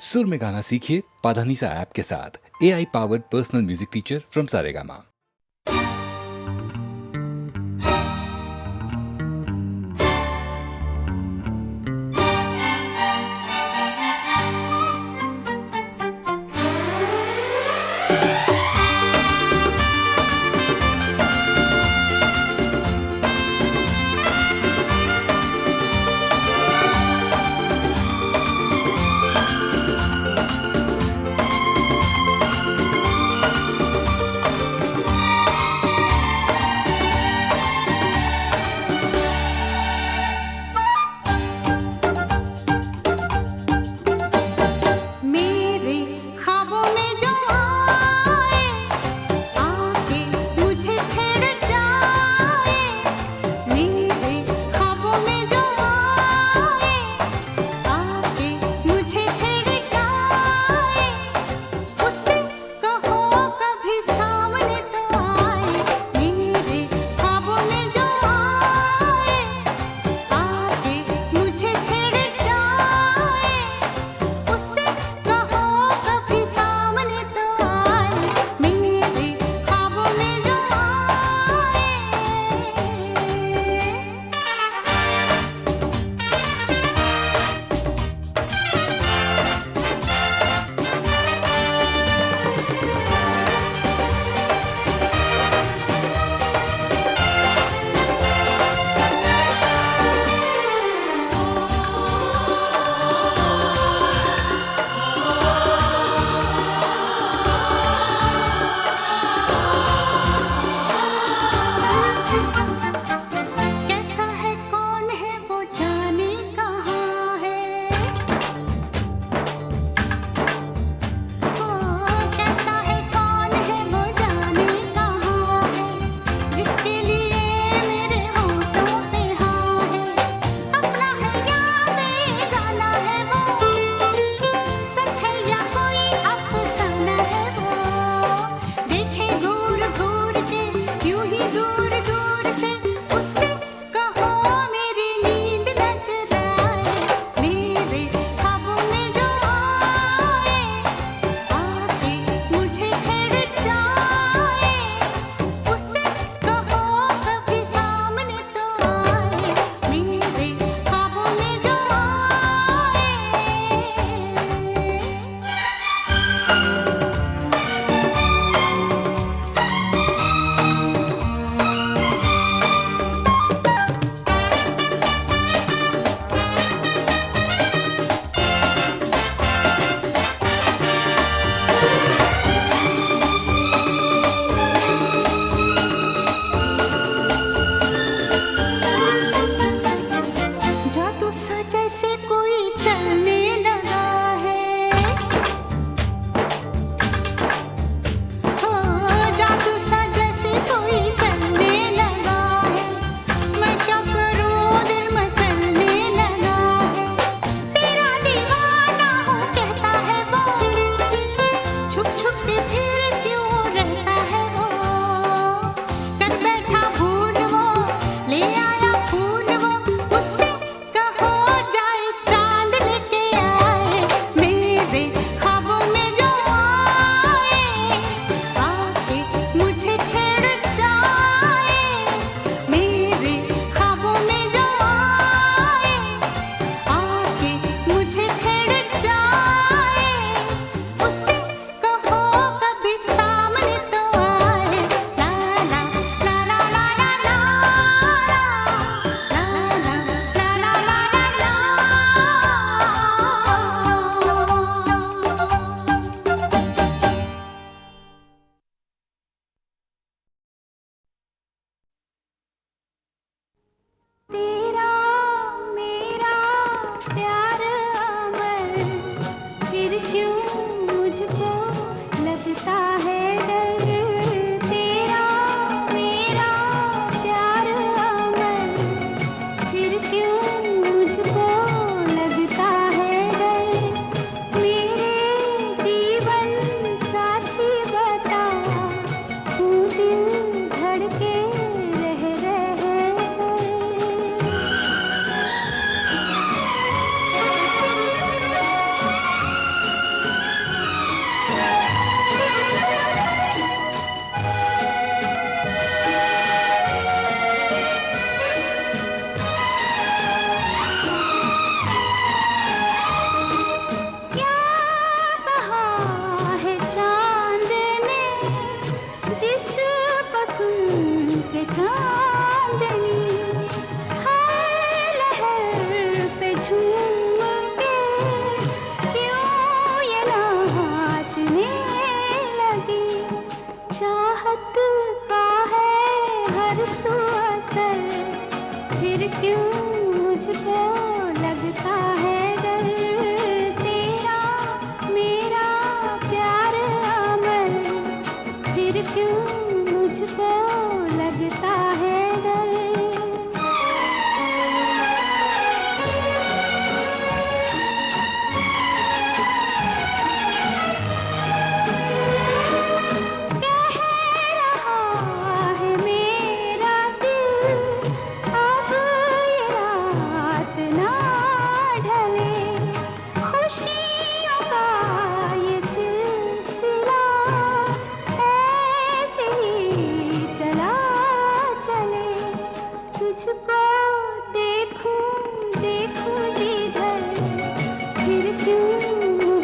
सुर में गाना सीखिए पाधानीसा ऐप के साथ। AI powered personal music teacher from Saregama.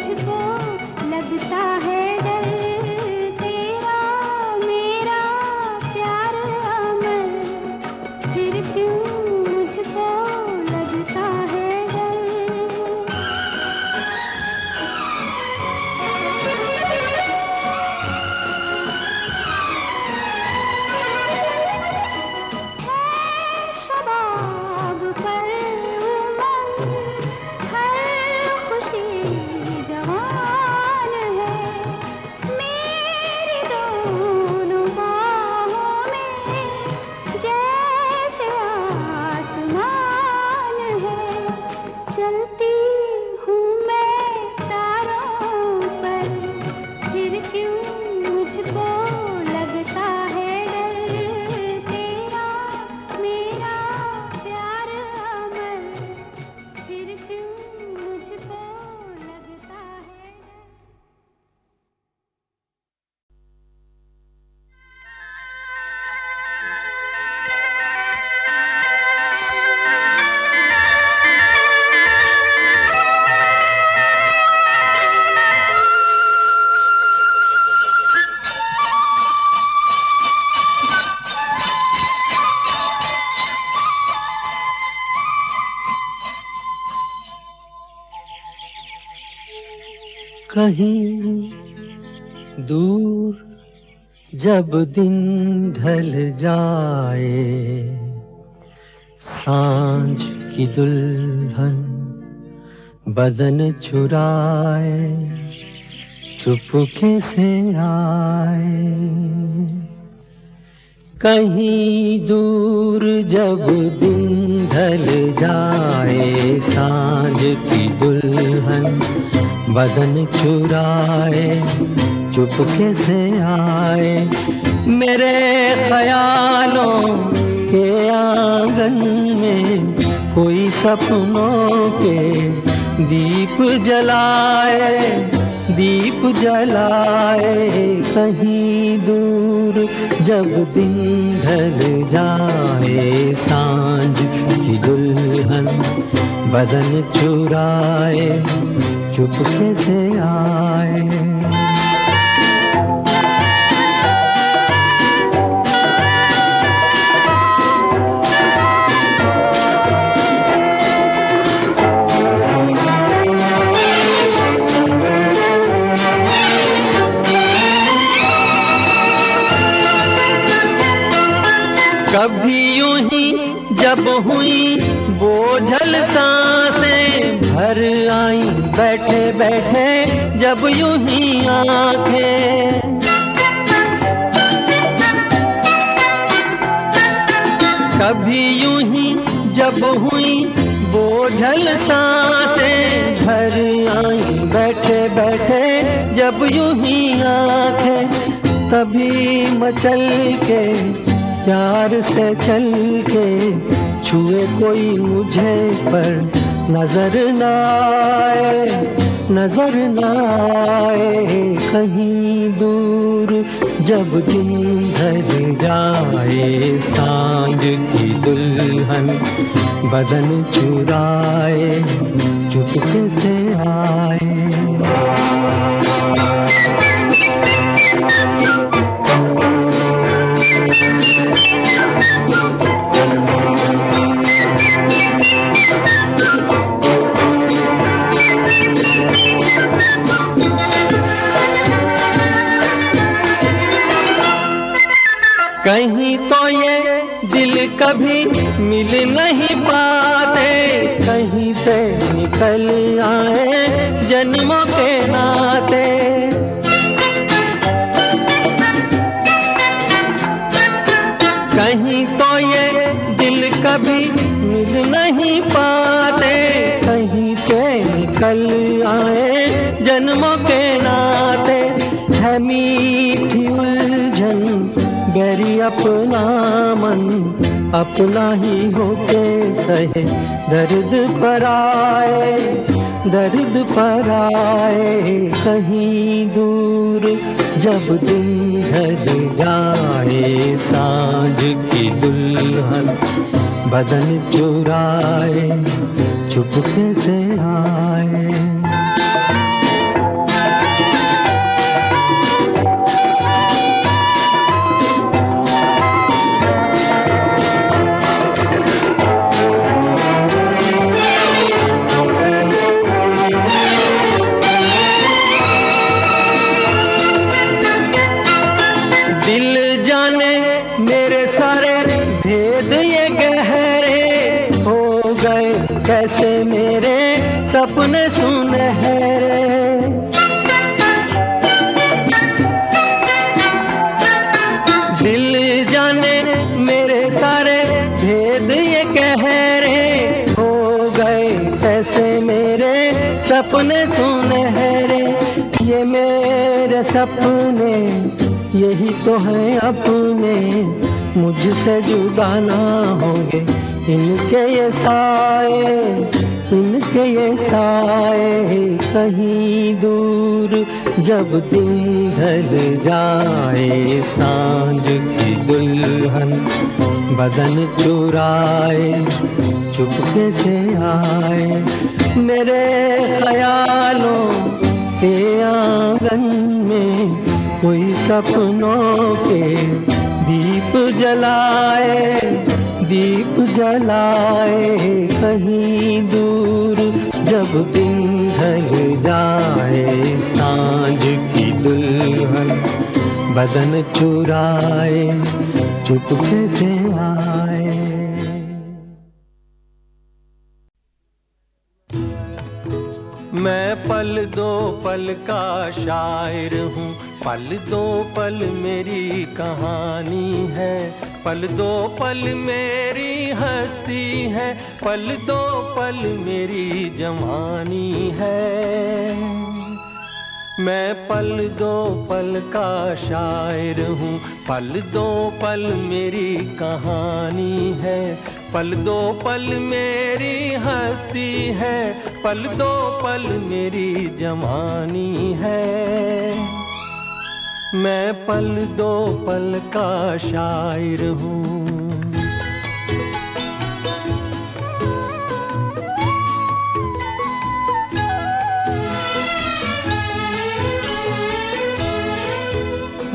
मुझको लगता है डर, तेरा मेरा प्यार अमर, फिर क्यों मुझको लगता है डर। है शबाब पर उमंग, हर खुशी जवान है, मेरी दोनों बाहों में जैसे आसमान है। चलती हूँ मैं तारों पर, फिर क्यों मुझको लगता है डर, तेरा मेरा प्यार अमर, फिर क्यों मुझको लगता है डर। कहीं दूर जब दिन ढल जाए, सांझ की दुल्हन बदन चुराए चुपके से आए। कहीं दूर जब दिन ढल जाए, सांझ की दुल्हन बदन चुराए चुपके से आए। मेरे ख्यालों के आंगन में कोई सपनों के दीप जलाए, दीप जलाए। कहीं दूर जब दिन ढल जाए, सांझ की दुल्हन बदन चुराए चुपके से आए। कभी यूं ही जब हुई बोझल सांसें भर आई, बैठे बैठे जब यूं ही आंखें। कभी यूं ही जब हुई बोझल सांसें भर आई, बैठे बैठे जब यूं ही आंखें। तभी मचल के प्यार से चल के छुए कोई मुझे पर नजर न आए, नजर न आए। कहीं दूर जब दिन ढल जाए, सांझ की दुल्हन बदन चुराए चुपके से आए। कहीं तो ये दिल कभी मिल नहीं पाते, कहीं से निकल आए जन्मों के नाते। कहीं तो ये दिल कभी मिल नहीं पाते, कहीं से निकल आए जन्मों के नाते। है मीठी उलझन बैरी अपना मन, अपना ही होके सहे दर्द पर आए, दर्द पर आए। कहीं दूर जब दिन ढल जाए, सांझ की दुल्हन बदन चुराए चुपके से आए। कैसे मेरे सपने सुनहरे। दिल जाने मेरे सारे भेद ये कह रहे, हो गए कैसे मेरे सपने सुनहरे। ये मेरे सपने यही तो हैं अपने, मुझसे जुदा ना होंगे इनके ये साए, इनके ये साए। कहीं दूर जब दिन ढल जाए, सांझ की दुल्हन बदन चुराए चुपके से आए। मेरे ख्यालों के आंगन में कोई सपनों के दीप जलाए, दीप जलाए। कहीं दूर जब दिन ढल जाए, सांझ की दुल्हन बदन चुराए चुपके से आए। मैं पल दो पल का शायर हूँ, पल दो पल मेरी कहानी है। पल दो पल मेरी हस्ती है, पल दो पल मेरी जवानी है। मैं पल दो पल का शायर हूँ, पल दो पल मेरी कहानी है। पल दो पल मेरी हस्ती है, पल दो पल मेरी जवानी है। मैं पल दो पल का शायर हूँ।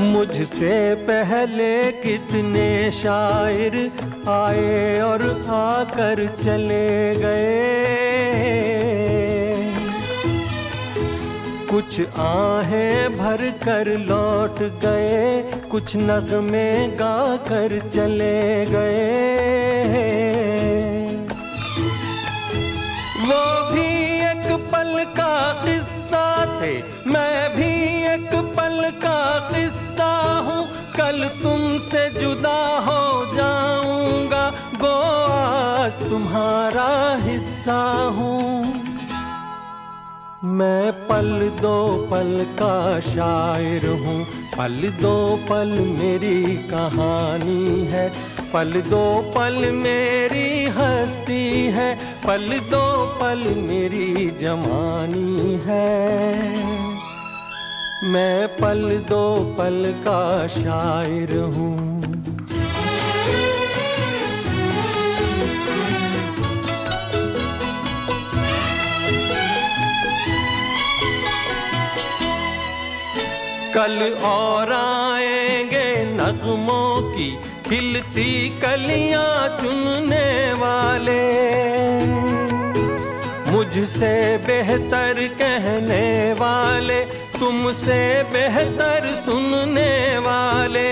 मुझसे पहले कितने शायर आए और आकर चले गए। कुछ आहें भर कर लौट गए, कुछ नगमे गा कर चले गए। वो भी एक पल का किस्सा थे, मैं भी एक पल का किस्सा हूँ। कल तुमसे जुदा हो जाऊंगा, गो आज तुम्हारा हिस्सा हूँ। मैं पल दो पल का शायर हूँ, पल दो पल मेरी कहानी है। पल दो पल मेरी हस्ती है, पल दो पल मेरी जवानी है। मैं पल दो पल का शायर हूँ। कल और आएंगे नगमों की खिलती कलियां चुनने वाले, मुझसे बेहतर कहने वाले, तुमसे बेहतर सुनने वाले।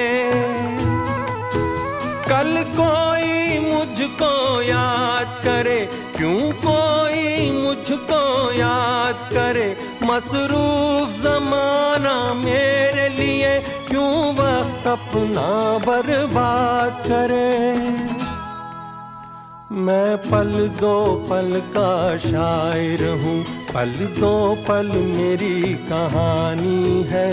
कल कोई मुझको याद करे, क्यों कोई मुझको याद करे। मसरूफ ज़माना मेरे लिए क्यों वक्त अपना बर्बाद करे। मैं पल दो पल का शायर हूँ, पल दो पल मेरी कहानी है।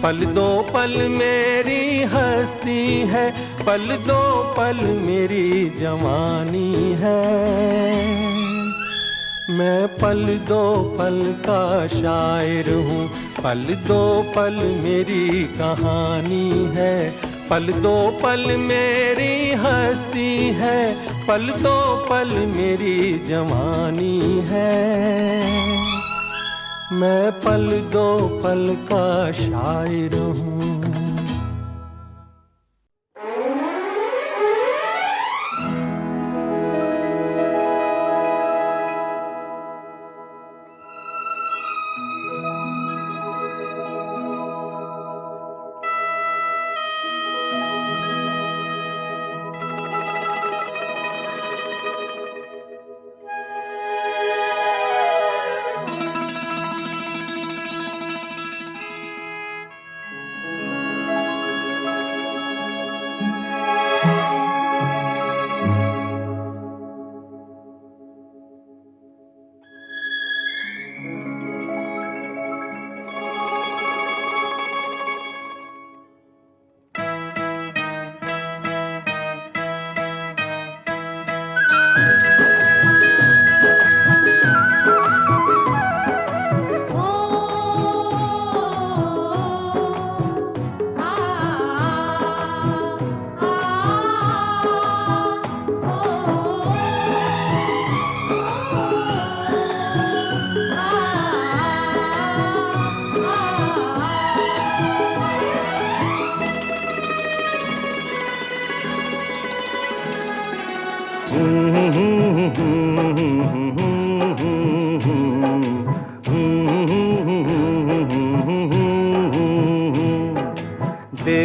पल दो पल मेरी हस्ती है, पल दो पल मेरी जवानी है। मैं पल दो पल का शायर हूँ, पल दो पल मेरी कहानी है। पल दो पल मेरी हस्ती है, पल दो पल मेरी जवानी है। मैं पल दो पल का शायर हूँ।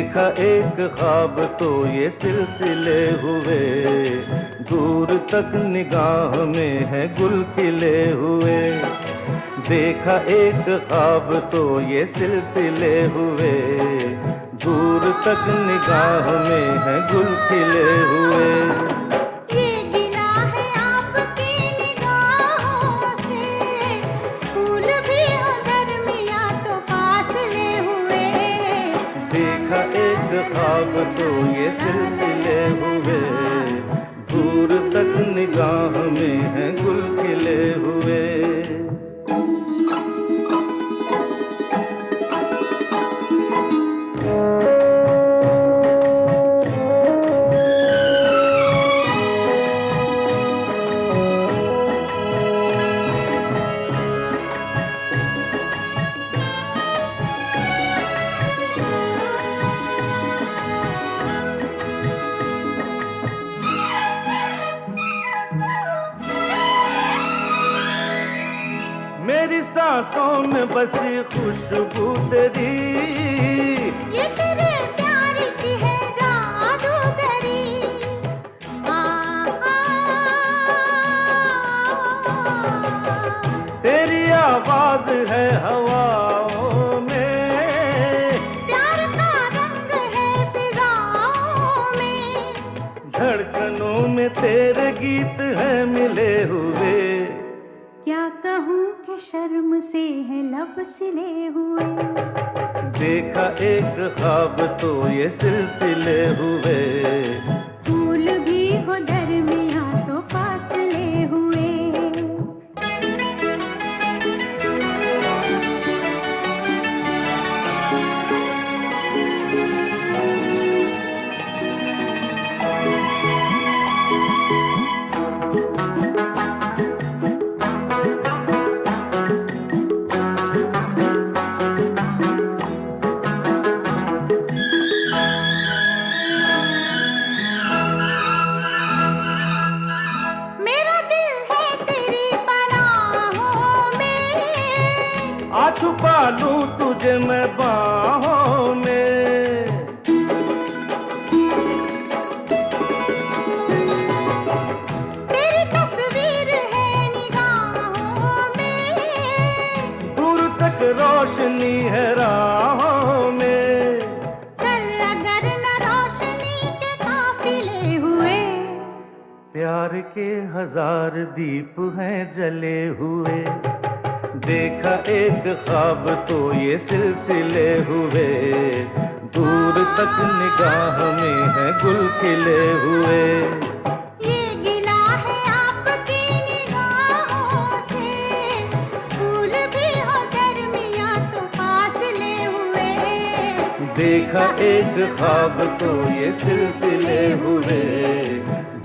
देखा एक ख्वाब तो ये सिलसिले हुए, दूर तक निगाह में है गुल खिले हुए। देखा एक ख्वाब तो ये सिलसिले हुए, दूर तक निगाह में है गुल खिले हुए। ये गिला है आपकी निगाहों से, फूल भी हो दरमियां तो फासले हुए। देखा एक ख्वाब तो ये सिलसिले हुए, दूर तक निगाह में है गुल खिले हुए। मेरी सांसों में बसी खुशबू तेरी, ये तेरे प्यार की है जादूगरी। आ, तेरी आवाज है हवाओं में, प्यार का रंग है फिजाओं में। धड़कनों में तेरे गीत है मिले हुए। क्या कहूँ कि शर्म से है लब सिले हुए। देखा एक ख्वाब तो ये सिलसिले हुए, फूल भी हो दरमियां तो फासले हुए। मेरा दिल है तेरी पनाहों में, आ छुपा लूं तुझे मैं बाहों में। तेरी तस्वीर है निगाहों में। दूर तक रोशनी है राहों में। चल अगर न रोशनी के काफिले हुए। प्यार के हजार दीप हैं जले हुए। देखा एक ख्वाब तो ये सिलसिले हुए, दूर तक निगाह में है गुल खिले हुए। ये गिला है आपकी निगाहों से, फूल भी हो दरमियां तो फासले हुए। देखा एक ख्वाब तो ये सिलसिले हुए,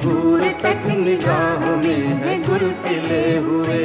दूर तक निगाह में है गुल खिले हुए।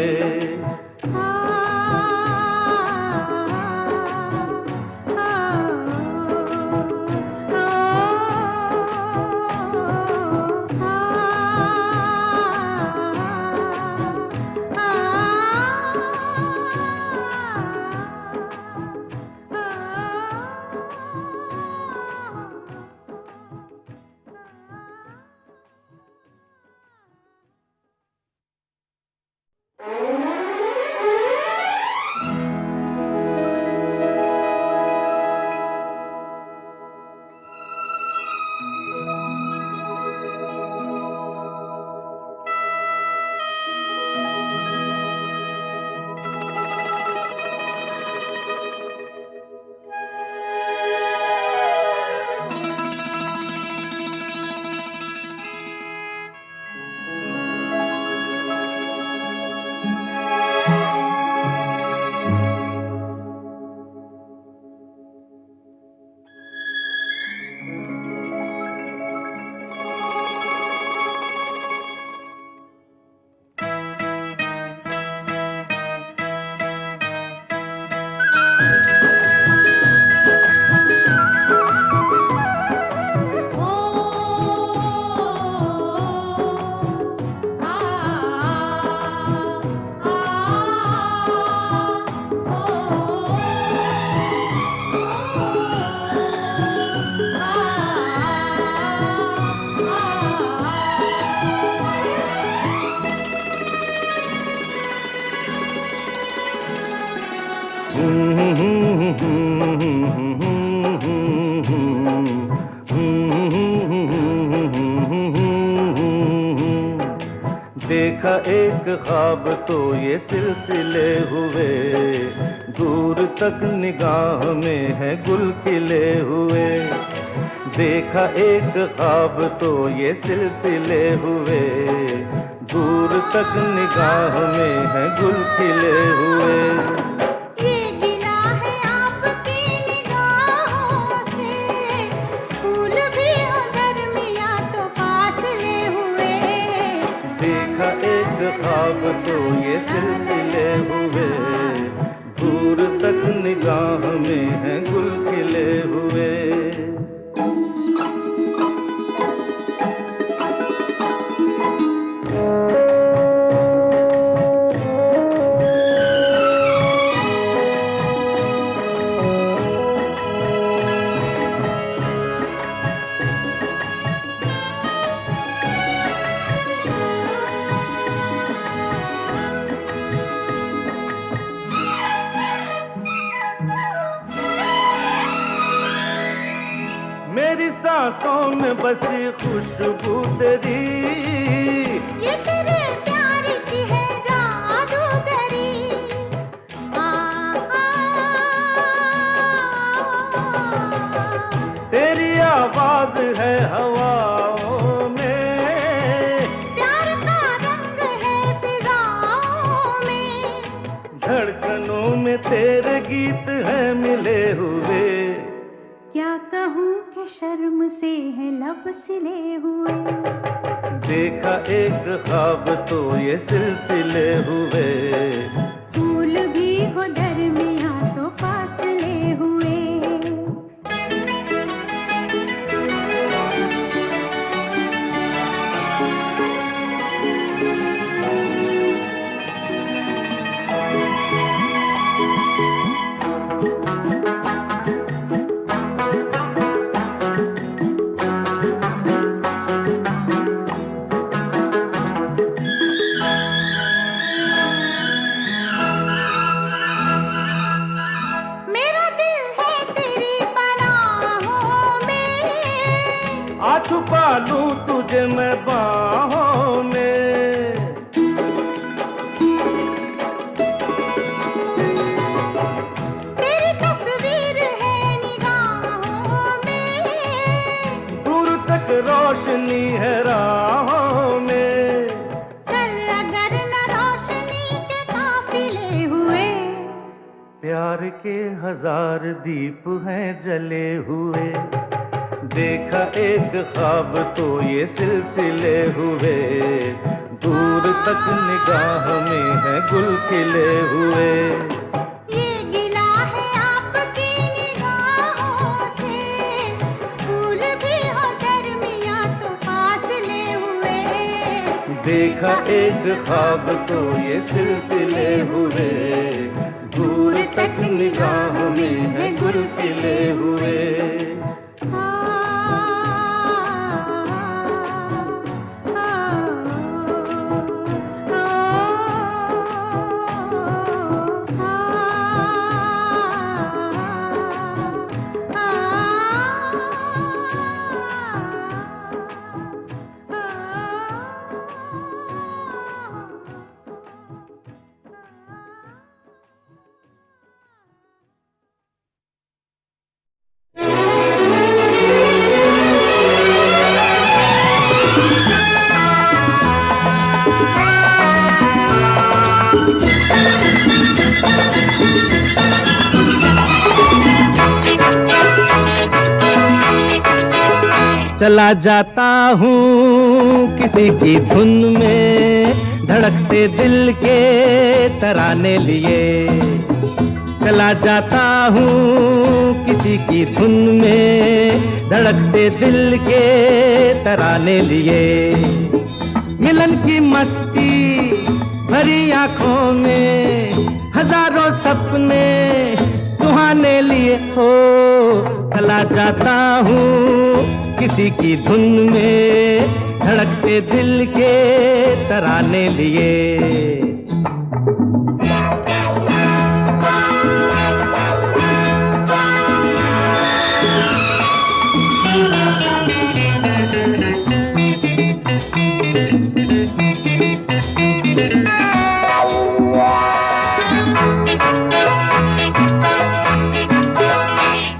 देखा एक ख्वाब तो ये सिलसिले हुए, दूर तक निगाह में है गुल खिले हुए। देखा एक ख्वाब तो ये सिलसिले हुए, दूर तक निगाह में है गुल खिले हुए। ये गिला है आपकी निगाहों से, फूल भी हो दरमिया तो फासले हुए। देखा एक ख्वाब तो ये सिलसिले हुए, दूर तक निगाह में है गुल खिले हुए। मेरी सांसों में बसी खुशबू तेरी, ये तेरे प्यार की है जादूगरी। तेरी आवाज है हवाओं में, प्यार का रंग है फिजाओं में। धड़कनों में तेरे गीत है मिले हुए। क्या कहूँ कि शर्म से है लब सिले हुए। देखा एक ख्वाब तो ये सिलसिले हुए, फूल भी हो दरमिया तो फासले हुए। आ छुपा लूं तुझे मैं बाहों में। तेरी तस्वीर है निगाहों में, दूर तक रोशनी है राहों में। चल अगर न रोशनी के काफिले हुए। प्यार के 1000 दीप हैं जले हुए। देखा एक ख्वाब तो ये सिलसिले हुए, दूर तक निगाह में है गुल खिले हुए। ये गिला है आपकी निगाहों से, फूल भी हो दरमिया तो फासले हुए। देखा एक ख्वाब तो ये सिलसिले हुए, दूर तक निगाह में है गुल खिले हुए। चला जाता हूँ किसी की धुन में, धड़कते दिल के तराने लिए। चला जाता हूँ किसी की धुन में, धड़कते दिल के तराने लिए। मिलन की मस्ती भरी आँखों में, हजारों सपने सुहाने लिए हो। चला जाता हूँ किसी की धुन में, धड़कते दिल के तराने लिए।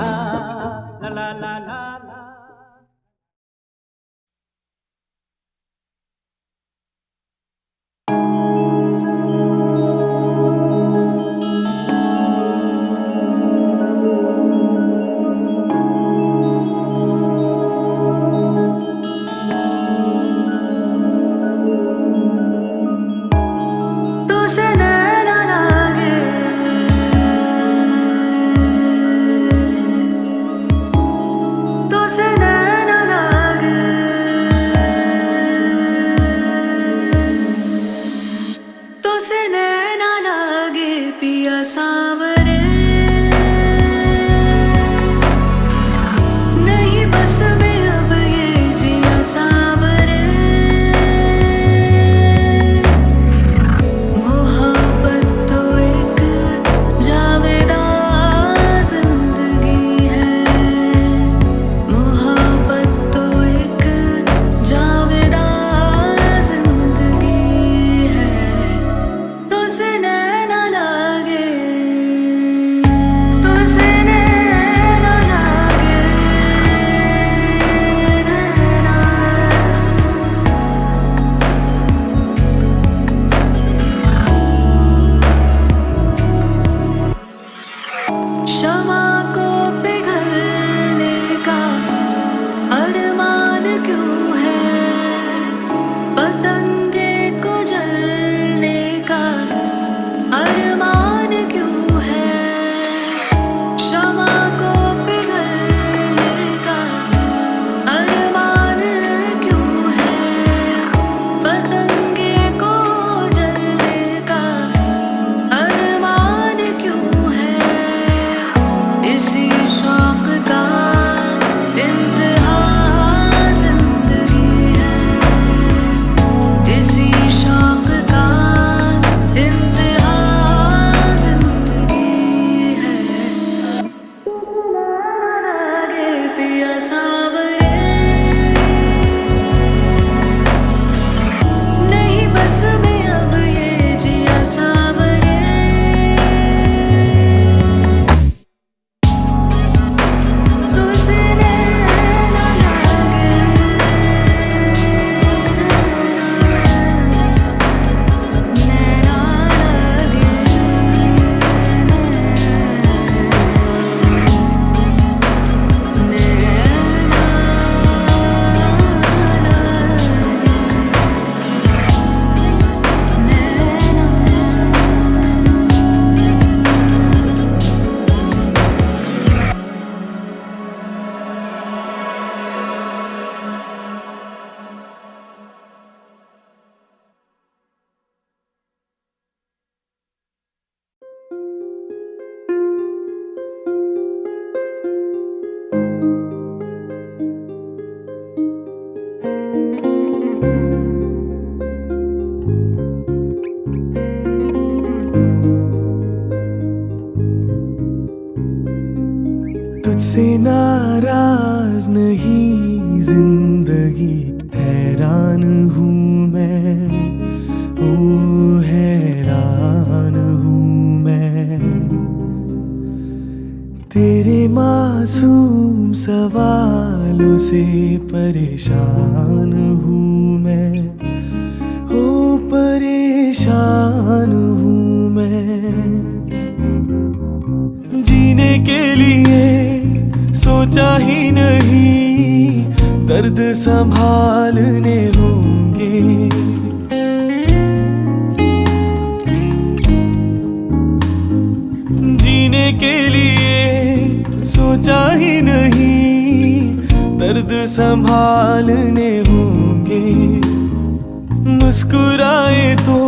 ला ला ला ला ला। जिंदगी हैरान हूँ मैं, ओ हैरान हूँ मैं। तेरे मासूम सवालों से परेशान हूँ मैं, ओ परेशान हूँ मैं। जीने के लिए सोचा ही नहीं, दर्द संभालने होंगे। जीने के लिए सोचा ही नहीं, दर्द संभालने होंगे। मुस्कुराए तो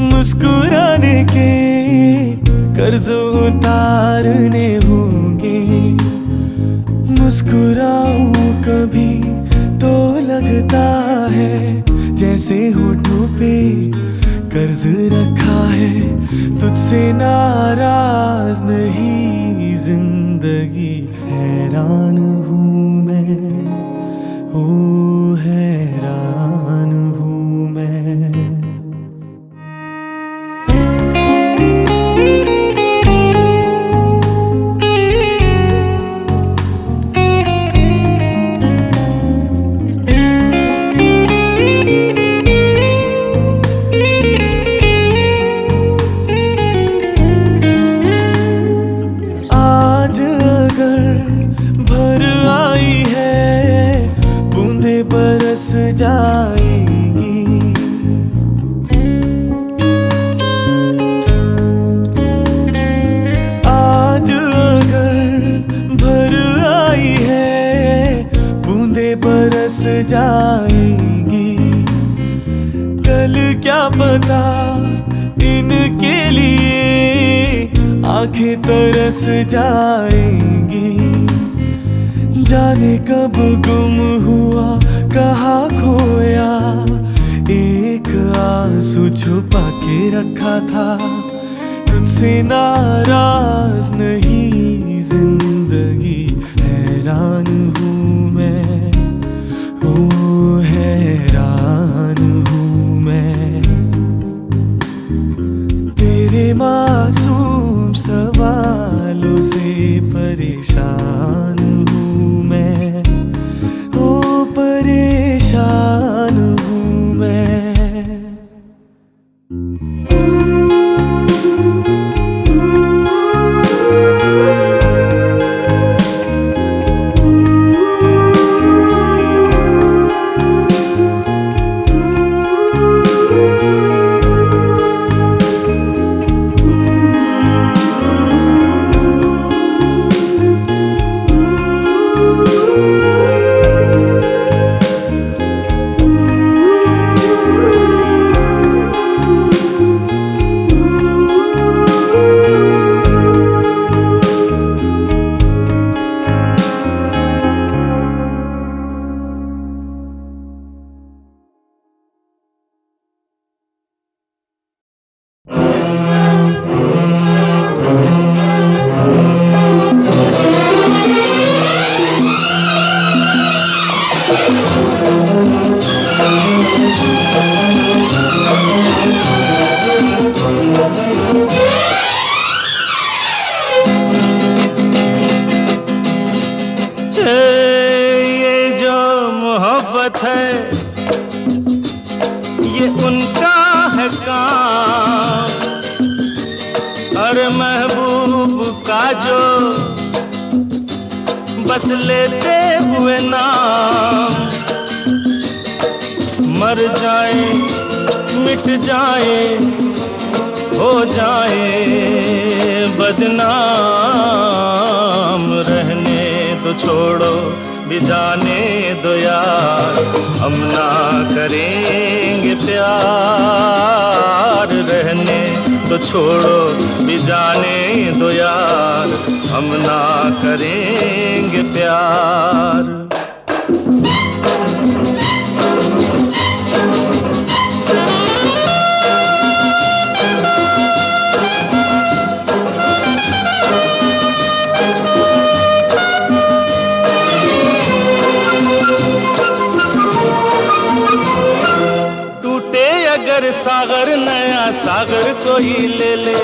मुस्कुराने के कर्ज उतारने होंगे। मुस्कुराऊं कभी तो लगता है जैसे होठों पे कर्ज रखा है। तुझसे नाराज नहीं, जिंदगी हैरान हूँ मैं, ओ हैरान हूँ मैं। भर आई है बूंदे बरस जाएंगी। आज अगर भर आई है बूंदे बरस जाएंगी। कल क्या पता इनके लिए आंखें तरस जाएंगी। जाने कब गुम हुआ कहाँ खोया, एक आंसू छुपा के रखा था। तुझसे नाराज नहीं, जिंदगी हैरान हूँ मैं, ओ हैरान हूँ मैं। तेरे मासूम सवालों से परेशान हूँ मैं, ओ परेशान हूँ मैं। ये उनका है काम, अरे महबूब का जो बस लेते हुए नाम। मर जाए मिट जाए हो जाए बदनाम, रहने तो छोड़ो भी जाने दो यार, हम ना करेंगे प्यार। रहने तो छोड़ो भी जाने दो यार, हम ना करेंगे प्यार। सागर नया सागर कोई ले ले,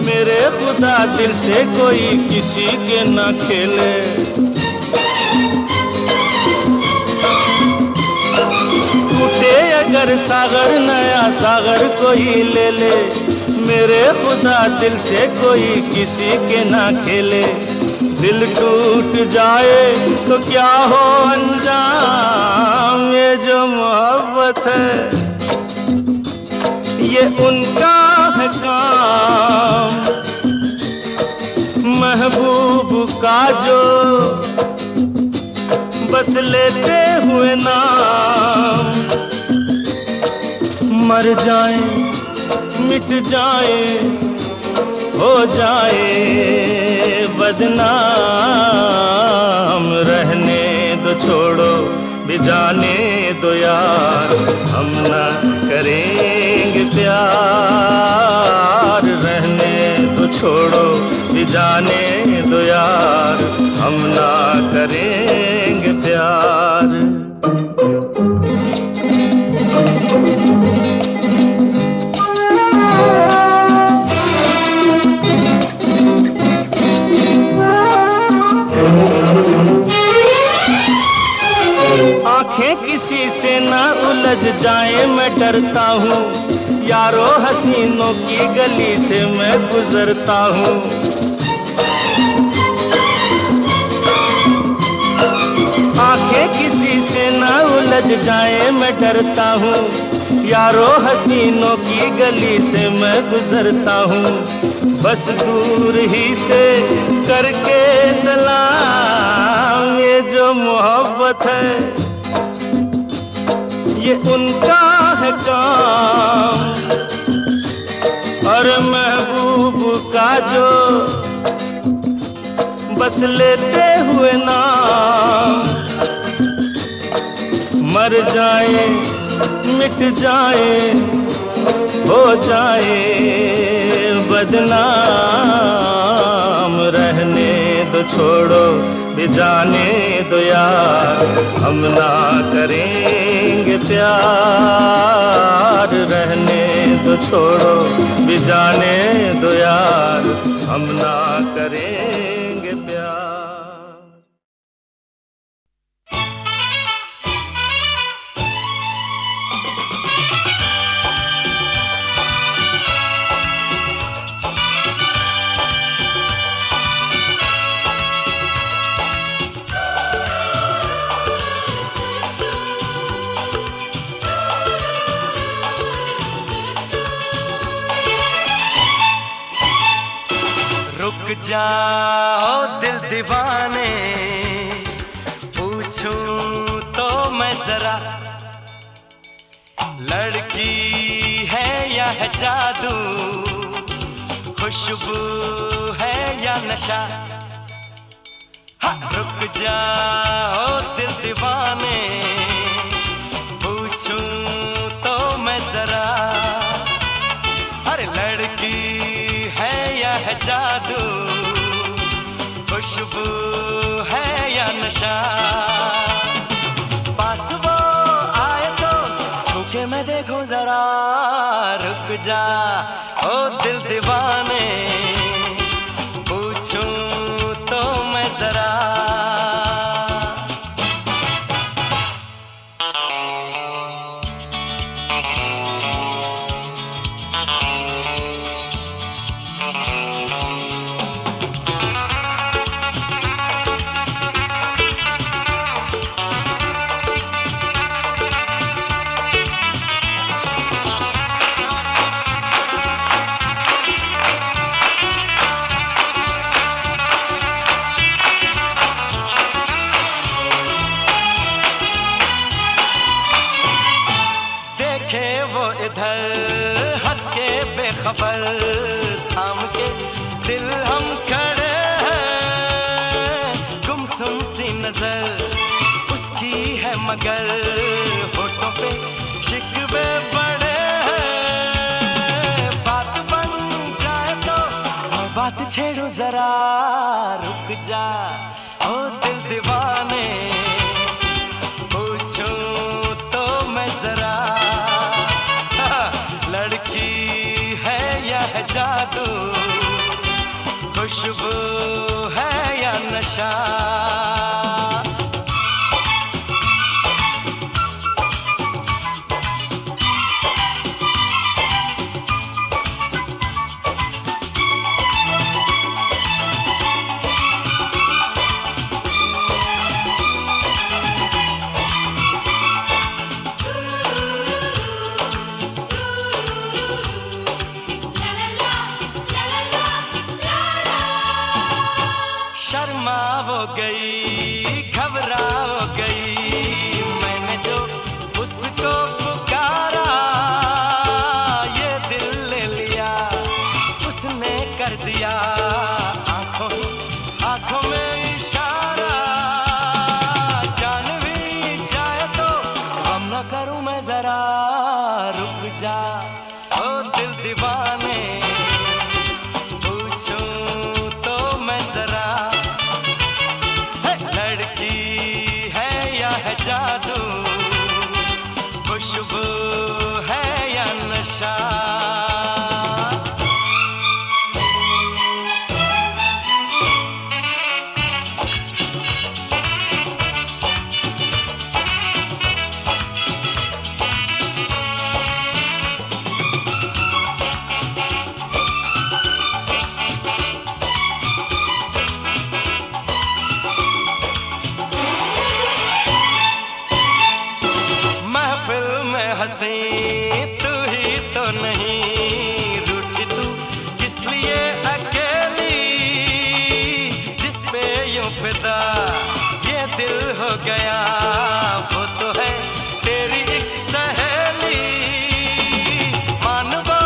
मेरे खुदा दिल से कोई किसी के ना खेले। टूटे अगर सागर नया सागर कोई ले ले, मेरे खुदा दिल से कोई किसी के ना खेले। दिल टूट जाए तो क्या हो अंजाम, ये जो मोहब्बत है ये उनका है काम। महबूब का जो बस लेते हुए नाम, मर जाए मिट जाए हो जाए बदनाम। रहने दो छोड़ो भी जाने दो यार, हम ना करेंगे प्यार। रहने दो छोड़ो भी जाने दो यार, हम ना करेंगे प्यार। आंखें किसी से ना उलझ जाए मैं डरता हूँ, यारों हसीनों की गली से मैं गुजरता हूँ। आंखें किसी से ना उलझ जाए मैं डरता हूँ, यारों हसीनों की गली से मैं गुजरता हूँ। बस दूर ही से करके सलाम, ये जो मोहब्बत है ये उनका है काम। और महबूब का जो बस लेते हुए नाम, मर जाए मिट जाए हो जाए बदनाम। रहने दो छोड़ो भी जाने दो यार, हम ना करेंगे प्यार। रहने दो छोड़ो भी जाने दो यार, हम ना करेंगे प्यार। रुक जाओ दिल दीवाने, पूछूं तो मैं जरा, लड़की है या है जादू, खुशबू है या नशा। रुक जाओ दिल दीवाने, पूछूं तो मैं जरा, अरे लड़की है या है जादू, खुशबू है या नशा। पास वो आए तो छूके मैं देखूं जरा, रुक जा ओ दिल दीवाने, पूछूं तो मैं जरा। इधर हंस के बेखबर थाम के दिल हम खड़े हैं, गुमसुम सी नजर उसकी है मगर होठों पे शिकवे पड़े हैं। बात बन जाए तो मैं बात छेड़ूं जरा, रुक जा ओ दिल दीवाने, पूछूं तो मैं जरा, जादू, खुशबू है या नशा। शर्मा वो गई, घबरा वो गई, मैंने जो उसको पुकारा, ये दिल ले लिया उसने कर दिया, आंखों आंखों में इशारा। जान भी जाए तो गम न करूं मैं जरा, रुक जा ओ दिल दीवाने, पूछूं तो मैं जरा, लड़की है या है जादू, खुशबू है या नशा। महफिल में हंसी तू ही तो नहीं, रूठी तू किस लिए अकेली, जिस पे यूं फिदा ये दिल हो गया, वो तो है तेरी एक सहेली। मान वो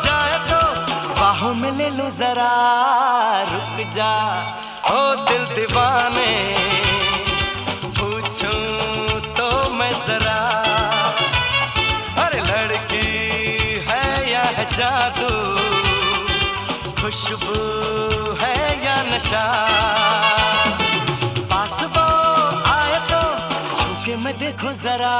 जाए तो बाहों में ले लो जरा, रुक जा ओ दिल दीवाने, पूछूं तो मैं जरा, जादू, खुशबू है या नशा। पास वो आए तो छू के मैं देखूं जरा।